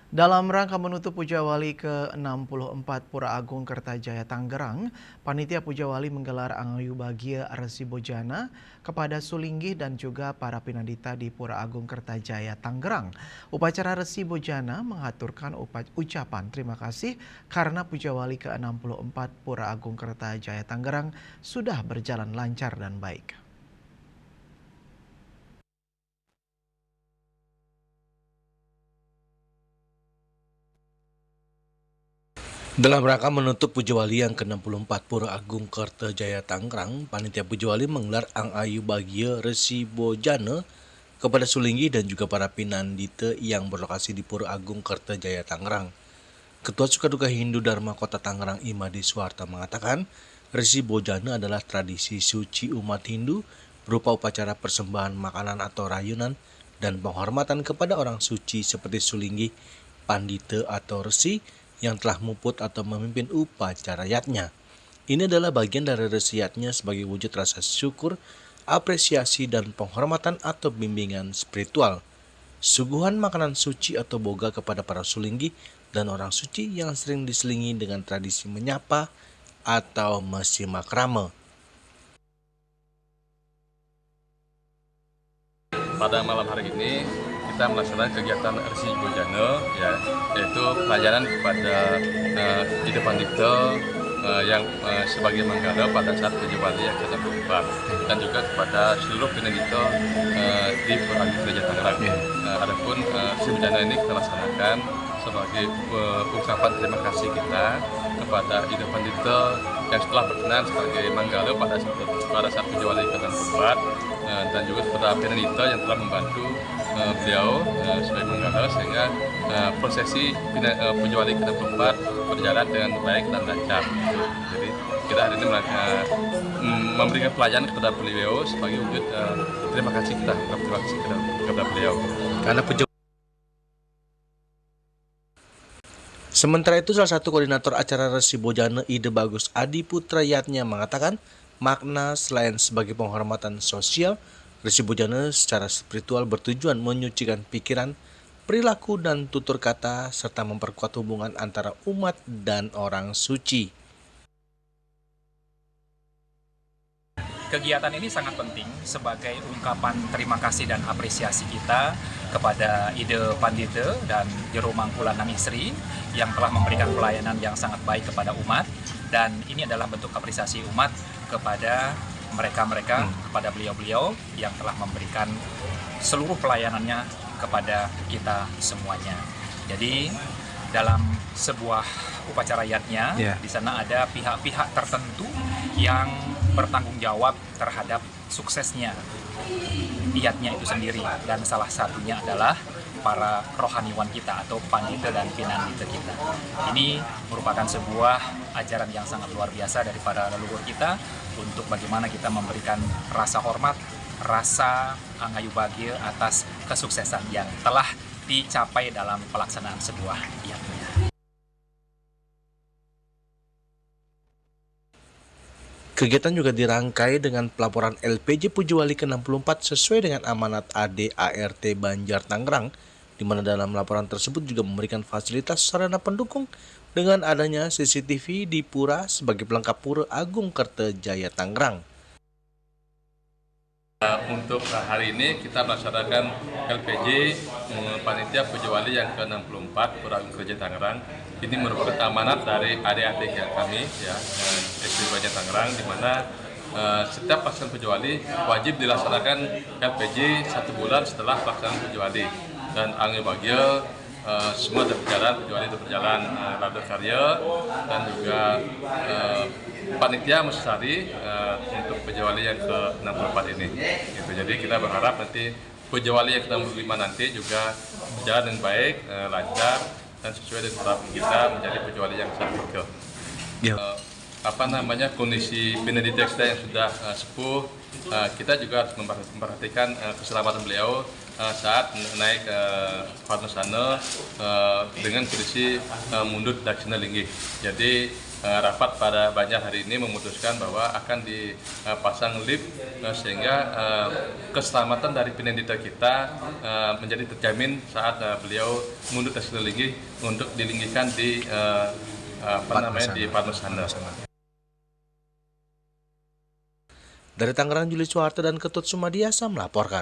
Dalam rangka menutup Puja Wali ke-64 Pura Agung Kertajaya Tangerang, Panitia Puja Wali menggelar Angayu Bagia Resi Bojana kepada Sulinggih dan juga para pinandita di Pura Agung Kertajaya Tangerang. Upacara Resi Bojana mengaturkan ucapan terima kasih karena Puja Wali ke-64 Pura Agung Kertajaya Tangerang sudah berjalan lancar dan baik. Dalam rangka menutup Puja Wali yang ke-64 Pura Agung Kertajaya Tangerang, Panitia Puja Wali menggelar Angayu Bagia Resi Bojana kepada Sulinggih dan juga para pinandita yang berlokasi di Pura Agung Kertajaya Tangerang. Ketua Sukaduka Hindu Dharma Kota Tangerang Imadi Suwarta mengatakan, Resi Bojana adalah tradisi suci umat Hindu berupa upacara persembahan makanan atau rayunan dan penghormatan kepada orang suci seperti Sulinggih, Pandita atau Resi yang telah muput atau memimpin upacara yatnya. Ini adalah bagian dari resi yatnya sebagai wujud rasa syukur, apresiasi, dan penghormatan atau bimbingan spiritual. Suguhan makanan suci atau boga kepada para Sulinggih dan orang suci yang sering diselingi dengan tradisi menyapa atau mesimak rame. Pada malam hari ini kita melaksanakan kegiatan Resi Bojana, yaitu pelajaran kepada Ida Pandita yang sebagai Manggala pada saat Puja Wali yang ke-64 dan juga kepada seluruh pinandita di Pura Agung Kertajaya Tangerang. Adapun Resi Bojana ini kita laksanakan sebagai ungkapan terima kasih kita kepada Ida Pandita yang setelah berkenan sebagai Manggala pada saat Puja Wali ke-64 dan juga kepada pinandita yang telah membantu beliau sebagai Manggala sehingga prosesi Puja Wali ke-64 berjalan dengan baik dan lancar. Jadi kita hari ini memberikan pelajaran kepada beliau sebagai wujud terima kasih kepada beliau. Karena Sementara itu, salah satu koordinator acara Resi Bojana Ide Bagus Adi Putra Yatnya mengatakan makna selain sebagai penghormatan sosial, Resi Bojana secara spiritual bertujuan menyucikan pikiran, perilaku dan tutur kata serta memperkuat hubungan antara umat dan orang suci. Kegiatan ini sangat penting sebagai ungkapan terima kasih dan apresiasi kita kepada Ide Pandita dan Jero Mangkulanang Istri yang telah memberikan pelayanan yang sangat baik kepada umat, dan ini adalah bentuk apresiasi umat kepada mereka-mereka, kepada beliau-beliau yang telah memberikan seluruh pelayanannya kepada kita semuanya. Jadi dalam sebuah upacara yatnya, di sana ada pihak-pihak tertentu yang bertanggung jawab terhadap suksesnya yatnya itu sendiri, dan salah satunya adalah para rohaniwan kita atau pandita dan pinandita kita. Ini merupakan sebuah ajaran yang sangat luar biasa dari para leluhur kita untuk bagaimana kita memberikan rasa hormat, rasa angayu bagia atas kesuksesan yang telah dicapai dalam pelaksanaan sebuah yatnya. Kegiatan juga dirangkai dengan pelaporan LPJ Puja Wali ke-64 sesuai dengan amanat AD/ART Banjar Tangerang, di mana dalam laporan tersebut juga memberikan fasilitas sarana pendukung dengan adanya CCTV di Pura sebagai pelengkap Pura Agung Kertajaya Tangerang. Untuk hari ini kita melaksanakan LPJ Panitia Puja Wali yang ke-64 Pura Agung Kertajaya Tangerang. Ini merupakan amanat dari AD/ART kami, SD Banjar Tangerang, di mana setiap pelaksanaan Puja Wali wajib dilaksanakan LPJ 1 bulan setelah pelaksanaan Puja Wali, dan Angayu Bagia semua sudah berjalan, Puja Wali itu berjalan Labda Karya dan juga panitia Musari untuk Puja Wali yang ke-64 ini. Gitu. Jadi kita berharap nanti Puja Wali yang ke-65 nanti juga berjalan dengan baik, lancar dan sesuai dengan harapan kita menjadi Puja Wali yang sangat ke. Kondisi pinandita kita yang sudah sepuh, kita juga harus memperhatikan keselamatan beliau saat naik Padmasana dengan kondisi mundut daksina linggih. Jadi rapat pada Banjar hari ini memutuskan bahwa akan dipasang lift sehingga keselamatan dari penderita kita menjadi terjamin saat beliau mundur tes linggih untuk dilinggihkan di di Padmasana. Dari Tangerang, Juli Suharto dan Ketut Sumadiasa melaporkan.